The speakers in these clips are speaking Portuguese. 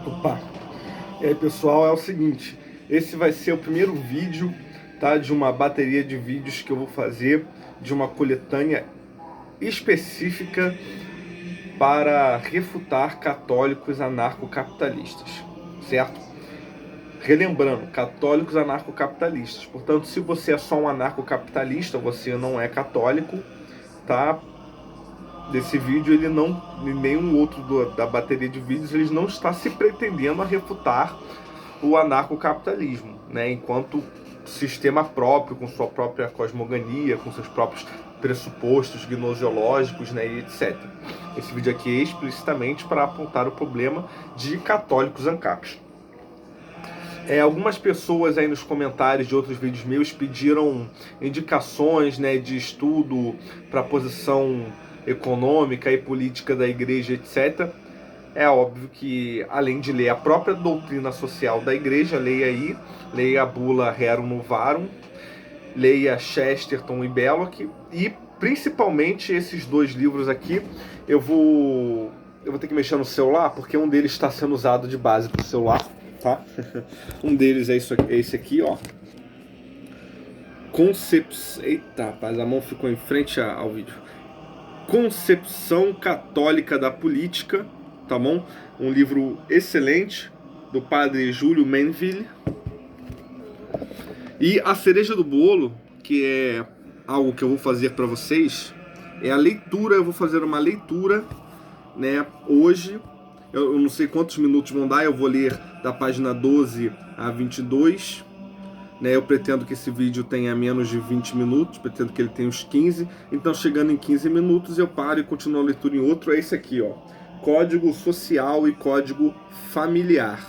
Opa! E aí, pessoal, é o seguinte, esse vai ser o primeiro vídeo, tá, de uma bateria de vídeos que eu vou fazer, de uma coletânea específica para refutar católicos anarcocapitalistas, certo? Relembrando, católicos anarcocapitalistas. Portanto, se você é só um anarcocapitalista, você não é católico, tá? Desse vídeo, ele não, nenhum outro da bateria de vídeos, ele não está se pretendendo a refutar o anarcocapitalismo, né, enquanto sistema próprio, com sua própria cosmogonia, com seus próprios pressupostos gnoseológicos, né, e etc. Esse vídeo aqui é explicitamente para apontar o problema de católicos ANCAPs. Algumas pessoas aí nos comentários de outros vídeos meus pediram indicações, né, de estudo para a posição econômica e política da igreja, etc. É óbvio que, além de ler a própria doutrina social da igreja, leia a bula Rerum Novarum, leia Chesterton e Belloc, e principalmente esses dois livros aqui. Eu vou ter que mexer no celular, porque um deles está sendo usado de base para o celular, tá? Um deles é esse aqui, ó. Eita, rapaz, a mão ficou em frente ao vídeo. Concepção Católica da Política, tá bom? Um livro excelente, do padre Júlio Mainville. E a cereja do bolo, que é algo que eu vou fazer para vocês, é a leitura. Eu vou fazer uma leitura, né, hoje. Eu não sei quantos minutos vão dar, eu vou ler da página 12 a 22. Eu pretendo que esse vídeo tenha menos de 20 minutos, pretendo que ele tenha uns 15. Então, chegando em 15 minutos, eu paro e continuo a leitura em outro. É esse aqui, ó. Código Social e Código Familiar.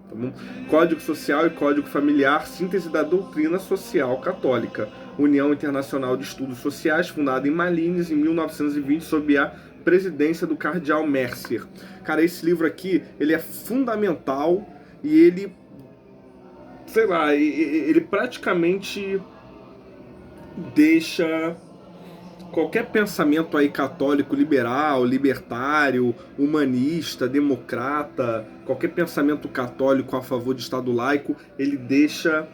Tá bom? Código Social e Código Familiar, síntese da doutrina social católica. União Internacional de Estudos Sociais, fundada em Malines, em 1920, sob a presidência do cardeal Mercier. Cara, esse livro aqui, ele é fundamental e ele... sei lá, ele praticamente deixa qualquer pensamento aí católico, liberal, libertário, humanista, democrata, qualquer pensamento católico a favor de Estado laico, ele deixa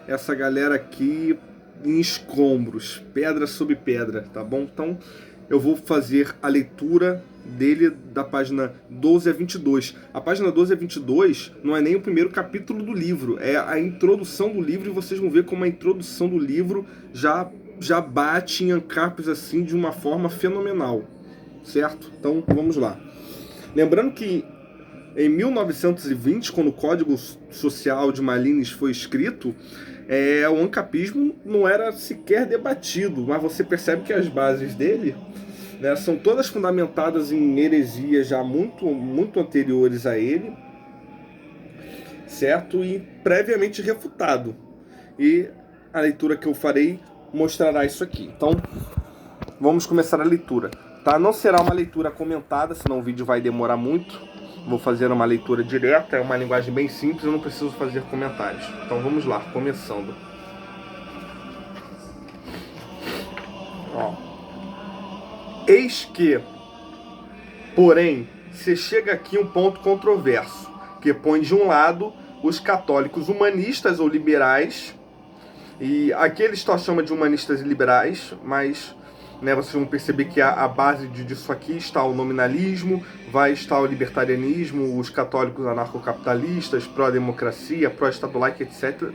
essa galera aqui em escombros, pedra sobre pedra, tá bom? Então eu vou fazer a leitura dele da página 12 a 22. A página 12 a 22 não é nem o primeiro capítulo do livro, é a introdução do livro, e vocês vão ver como a introdução do livro já bate em ANCAPs assim de uma forma fenomenal, certo? Então vamos lá. Lembrando que em 1920, quando o Código Social de Malines foi escrito, o ancapismo não era sequer debatido, mas você percebe que as bases dele, né, são todas fundamentadas em heresias já muito anteriores a ele, certo? E previamente refutado. E a leitura que eu farei mostrará isso aqui. Então, vamos começar a leitura, tá? Não será uma leitura comentada, senão o vídeo vai demorar muito. Vou fazer uma leitura direta, é uma linguagem bem simples, eu não preciso fazer comentários. Então vamos lá, começando. Ó. Eis que, porém, se chega aqui um ponto controverso, que põe de um lado os católicos humanistas ou liberais, e aqui ele só chama de humanistas e liberais, mas... né, vocês vão perceber que a base disso aqui está o nominalismo, vai estar o libertarianismo, os católicos anarcocapitalistas, pró-democracia, pró-estado laico, etc.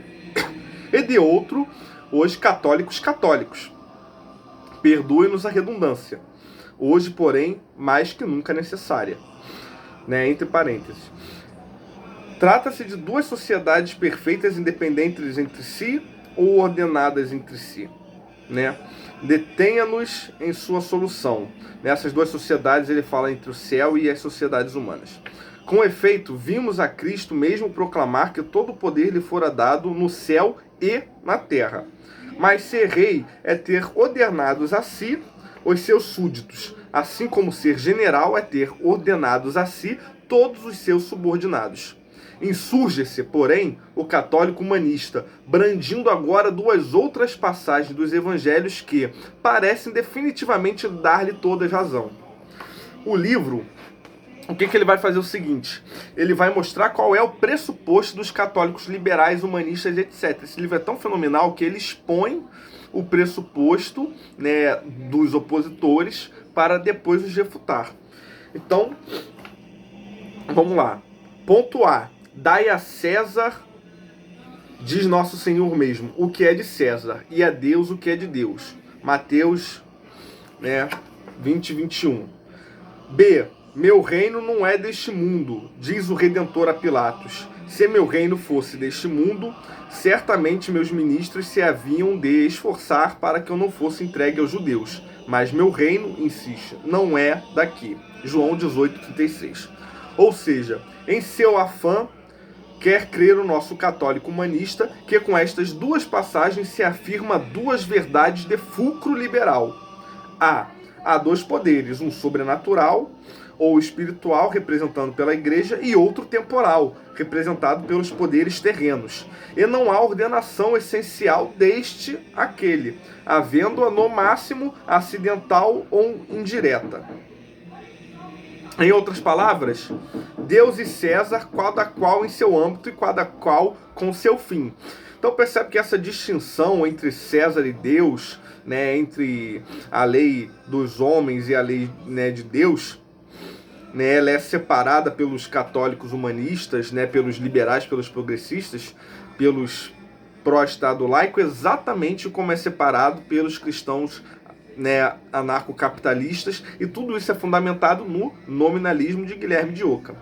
E de outro, os católicos. Perdoe-nos a redundância. Hoje, porém, mais que nunca necessária. Né, entre parênteses. Trata-se de duas sociedades perfeitas, independentes entre si ou ordenadas entre si. Né? Detenha-nos em sua solução. Nessas duas sociedades ele fala entre o céu e as sociedades humanas. Com efeito, vimos a Cristo mesmo proclamar que todo o poder lhe fora dado no céu e na terra. Mas ser rei é ter ordenados a si os seus súditos, assim como ser general é ter ordenados a si todos os seus subordinados. Insurge-se, porém, o católico humanista, brandindo agora duas outras passagens dos evangelhos que parecem definitivamente dar-lhe toda razão. O livro o que ele vai fazer o seguinte, ele vai mostrar qual é o pressuposto dos católicos liberais, humanistas, etc. Esse livro é tão fenomenal que ele expõe o pressuposto, né, dos opositores para depois os refutar. Então, vamos lá. Ponto A. Dai a César, diz nosso Senhor mesmo, o que é de César, e a Deus o que é de Deus. Mateus, né, 20, 21. B. Meu reino não é deste mundo, diz o Redentor a Pilatos. Se meu reino fosse deste mundo, certamente meus ministros se haviam de esforçar para que eu não fosse entregue aos judeus. Mas meu reino, insiste, não é daqui. João 18,36. Ou seja, em seu afã, quer crer o nosso católico humanista que com estas duas passagens se afirma duas verdades de fulcro liberal. Há dois poderes, um sobrenatural ou espiritual, representado pela igreja, e outro temporal, representado pelos poderes terrenos. E não há ordenação essencial deste àquele, havendo-a no máximo acidental ou indireta. Em outras palavras, Deus e César, cada qual em seu âmbito e cada qual com seu fim. Então percebe que essa distinção entre César e Deus, né, entre a lei dos homens e a lei, né, de Deus, né, ela é separada pelos católicos humanistas, né, pelos liberais, pelos progressistas, pelos pró-estado laico, exatamente como é separado pelos cristãos, né, anarcocapitalistas, e tudo isso é fundamentado no nominalismo de Guilherme de Ockham.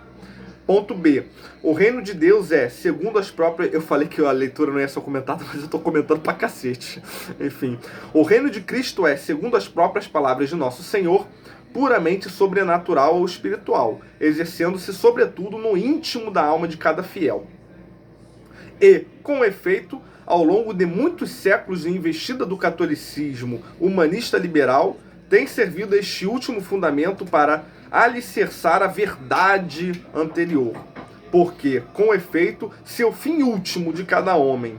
Ponto B. O reino de Deus é, segundo as próprias... Eu falei que a leitura não ia ser comentada, mas eu estou comentando pra cacete. Enfim. O reino de Cristo é, segundo as próprias palavras de nosso Senhor, puramente sobrenatural ou espiritual, exercendo-se sobretudo no íntimo da alma de cada fiel. E, com efeito, ao longo de muitos séculos de investida do catolicismo humanista liberal, tem servido este último fundamento para alicerçar a verdade anterior. Porque, com efeito, se o fim último de cada homem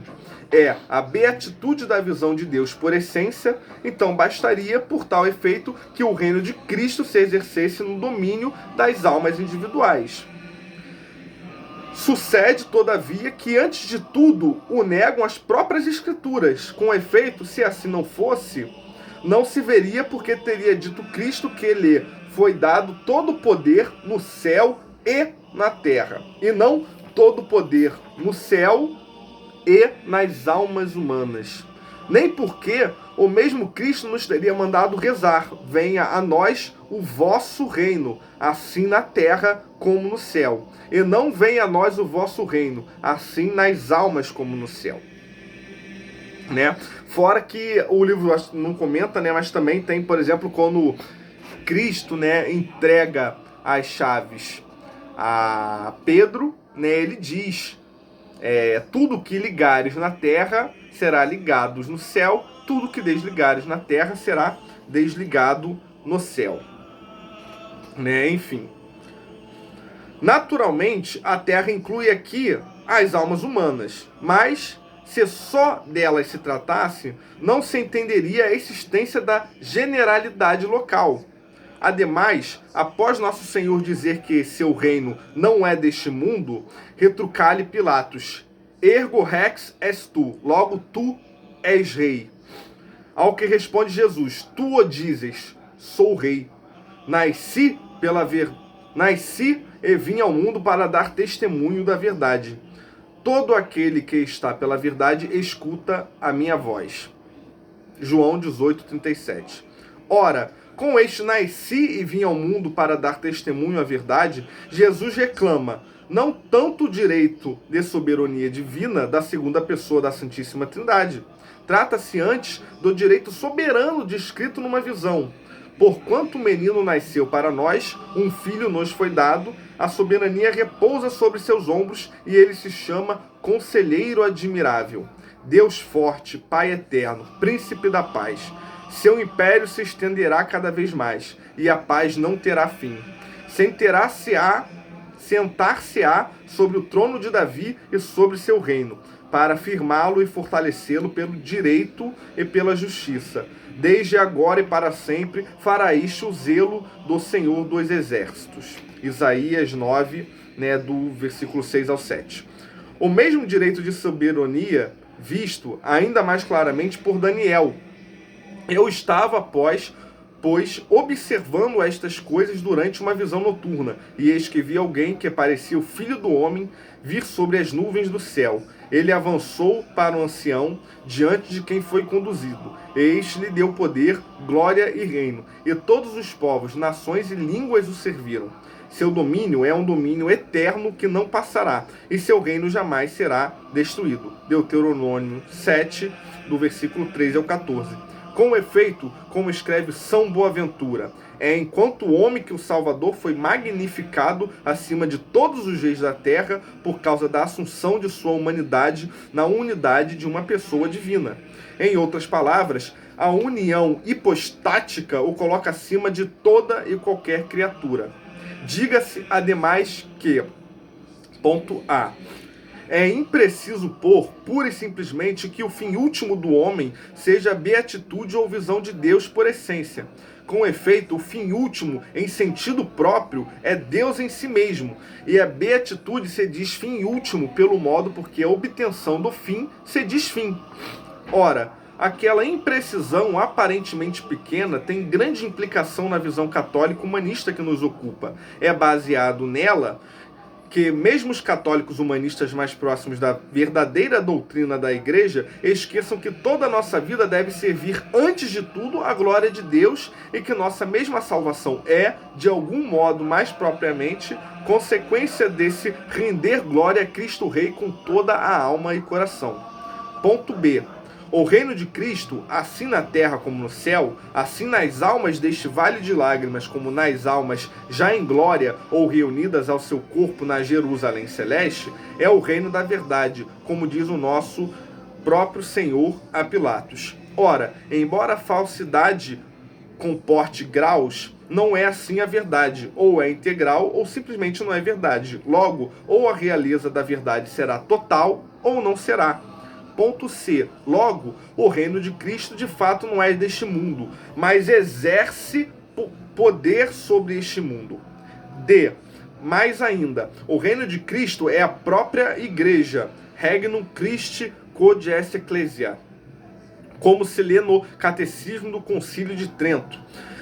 é a beatitude da visão de Deus por essência, então bastaria, por tal efeito, que o reino de Cristo se exercesse no domínio das almas individuais. Sucede, todavia, que antes de tudo o negam as próprias Escrituras. Com efeito, se assim não fosse, não se veria, porque teria dito Cristo que lhe foi dado todo o poder no céu e na terra, e não todo o poder no céu e nas almas humanas. Nem porque o mesmo Cristo nos teria mandado rezar: venha a nós o vosso reino, assim na terra como no céu. E não venha a nós o vosso reino, assim nas almas como no céu. Né? Fora que o livro não comenta, né, mas também tem, por exemplo, quando Cristo, né, entrega as chaves a Pedro, né, ele diz: tudo que ligares na terra será ligado no céu, tudo que desligares na terra será desligado no céu. Né? Enfim. Naturalmente, a terra inclui aqui as almas humanas, mas se só delas se tratasse, não se entenderia a existência da generalidade local. Ademais, após nosso Senhor dizer que seu reino não é deste mundo, retrucar-lhe Pilatos: ergo rex és tu, logo tu és rei. Ao que responde Jesus: tu o dizes, sou rei. Nasci e vim ao mundo para dar testemunho da verdade. Todo aquele que está pela verdade escuta a minha voz. João 18:37. Ora, com este nasci e vim ao mundo para dar testemunho à verdade, Jesus reclama não tanto o direito de soberania divina da segunda pessoa da Santíssima Trindade. Trata-se antes do direito soberano descrito numa visão. Porquanto o menino nasceu para nós, um filho nos foi dado, a soberania repousa sobre seus ombros e ele se chama Conselheiro Admirável, Deus Forte, Pai Eterno, Príncipe da Paz. Seu império se estenderá cada vez mais e a paz não terá fim. Sentar-se-á sobre o trono de Davi e sobre seu reino, para firmá-lo e fortalecê-lo pelo direito e pela justiça. Desde agora e para sempre fará isto o zelo do Senhor dos Exércitos. Isaías 9, né, do versículo 6 ao 7. O mesmo direito de soberania visto ainda mais claramente por Daniel. Eu estava, pois, observando estas coisas durante uma visão noturna, e eis que vi alguém que parecia o filho do homem vir sobre as nuvens do céu. Ele avançou para o ancião, diante de quem foi conduzido. Eis lhe deu poder, glória e reino, e todos os povos, nações e línguas o serviram. Seu domínio é um domínio eterno que não passará, e seu reino jamais será destruído. Deuteronômio 7, do versículo 13 ao 14. Com efeito, como escreve São Boaventura, é enquanto o homem que o Salvador foi magnificado acima de todos os reis da terra por causa da assunção de sua humanidade na unidade de uma pessoa divina. Em outras palavras, a união hipostática o coloca acima de toda e qualquer criatura. Diga-se, ademais, que, ponto A, é impreciso pôr, pura e simplesmente, que o fim último do homem seja a beatitude ou visão de Deus por essência. Com efeito, o fim último, em sentido próprio, é Deus em si mesmo, e a beatitude se diz fim último pelo modo porque a obtenção do fim se diz fim. Ora, aquela imprecisão aparentemente pequena tem grande implicação na visão católica humanista que nos ocupa. É baseado nela que mesmo os católicos humanistas mais próximos da verdadeira doutrina da Igreja esqueçam que toda a nossa vida deve servir, antes de tudo, à glória de Deus e que nossa mesma salvação é, de algum modo mais propriamente, consequência desse render glória a Cristo Rei com toda a alma e coração. Ponto B. O reino de Cristo, assim na terra como no céu, assim nas almas deste vale de lágrimas como nas almas já em glória ou reunidas ao seu corpo na Jerusalém celeste, é o reino da verdade, como diz o nosso próprio Senhor a Pilatos. Ora, embora a falsidade comporte graus, não é assim a verdade, ou é integral ou simplesmente não é verdade. Logo, ou a realeza da verdade será total ou não será. Ponto C. Logo, o reino de Cristo de fato não é deste mundo, mas exerce poder sobre este mundo. D. Mais ainda, o reino de Cristo é a própria Igreja, Regnum Christi quod est Ecclesia, como se lê no Catecismo do Concílio de Trento.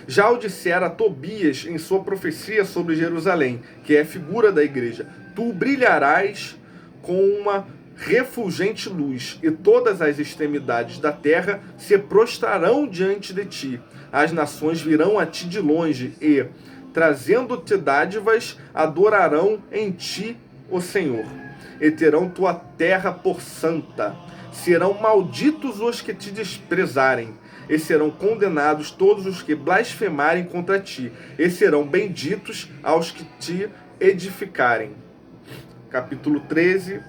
Já o dissera Tobias em sua profecia sobre Jerusalém, que é figura da Igreja: tu brilharás com uma refulgente luz, e todas as extremidades da terra se prostrarão diante de ti. As nações virão a ti de longe e, trazendo-te dádivas, adorarão em ti o Senhor. E terão tua terra por santa. Serão malditos os que te desprezarem, e serão condenados todos os que blasfemarem contra ti, e serão benditos aos que te edificarem. Capítulo 13,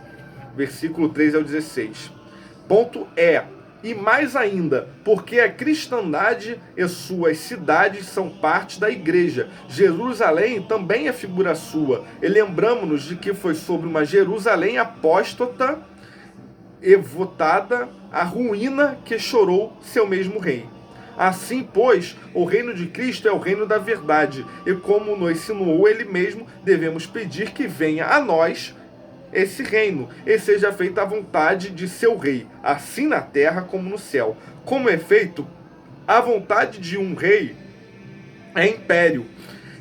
versículo 13 ao 16. Ponto E. E mais ainda, porque a cristandade e suas cidades são parte da Igreja. Jerusalém também é figura sua. E lembramos-nos de que foi sobre uma Jerusalém apóstata e votada a ruína que chorou seu mesmo rei. Assim, pois, o reino de Cristo é o reino da verdade, e como nos insinuou ele mesmo, devemos pedir que venha a nós esse reino, e seja feita a vontade de seu rei, assim na terra como no céu. Como é feito, a vontade de um rei é império,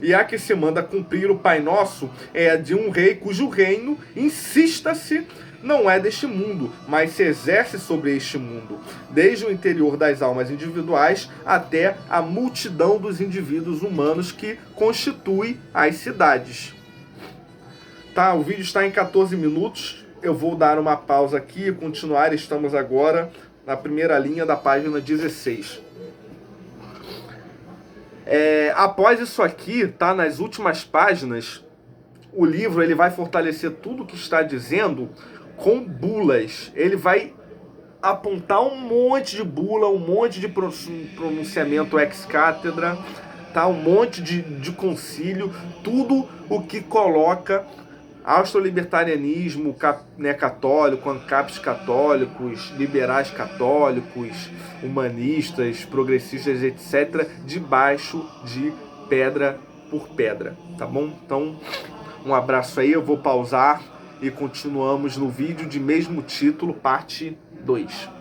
e a que se manda cumprir o Pai Nosso é a de um rei cujo reino, insista-se, não é deste mundo, mas se exerce sobre este mundo, desde o interior das almas individuais até a multidão dos indivíduos humanos que constitui as cidades. Tá, o vídeo está em 14 minutos, eu vou dar uma pausa aqui e continuar. Estamos agora na primeira linha da página 16. Após isso aqui, tá, nas últimas páginas, o livro ele vai fortalecer tudo o que está dizendo com bulas. Ele vai apontar um monte de bula, um monte de pronunciamento ex-cátedra, tá, um monte de concílio, tudo o que coloca austro-libertarianismo, né, católico, ANCAPs católicos, liberais católicos, humanistas, progressistas, etc., debaixo de pedra por pedra, tá bom? Então, um abraço aí, eu vou pausar e continuamos no vídeo de mesmo título, parte 2.